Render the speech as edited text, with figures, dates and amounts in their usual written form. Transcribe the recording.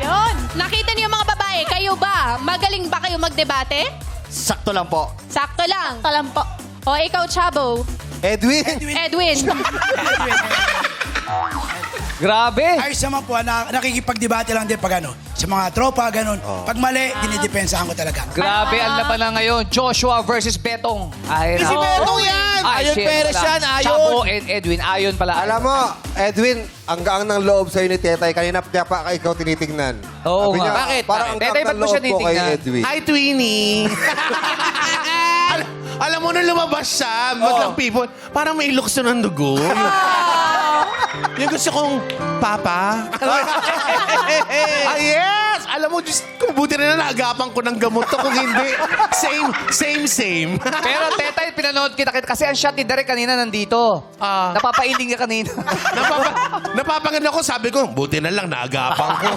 Ayun. Nakita niyo mga babae, kayo ba? Magaling ba kayo magdebate? Sakto lang po. Sakto lang. Talam po. O ikaw, Chabo. Edwin. Edwin. Grabe. Ayos naman po, nakikipagdebate lang din pag ano, sa mga tropa, ganun. Pag mali, dinidepensahan ko talaga. Grabe ang laban na ngayon. Joshua versus Betong. Ay, Si Betong yan! Ayon Perez yan, ayon. Chabo and Edwin. Ayon pala. Alam mo, Edwin, ang gaang ng loob sa'yo ni Tetay. Kanina kaya pa ikaw tinitignan. Oo Sabi nga. niya, Bakit? Parang ang Tetay, gaang ba't ng mo siya loob ko kay tinitignan? Edwin. Hi, Twinnie! Alam mo, nung lumabas siya, maglang people, parang may ilukso ng dugo. Yung gusto kong, Papa? Yes! Alam mo, Diyos, kung buti na naagapan ko ng gamot to, kung hindi, same. Pero Tetay, pinanood kita kasi ang shot ni Derek kanina nandito. Napapailing ka kanina. Napapangin ako, sabi ko, buti na lang naagapan ko.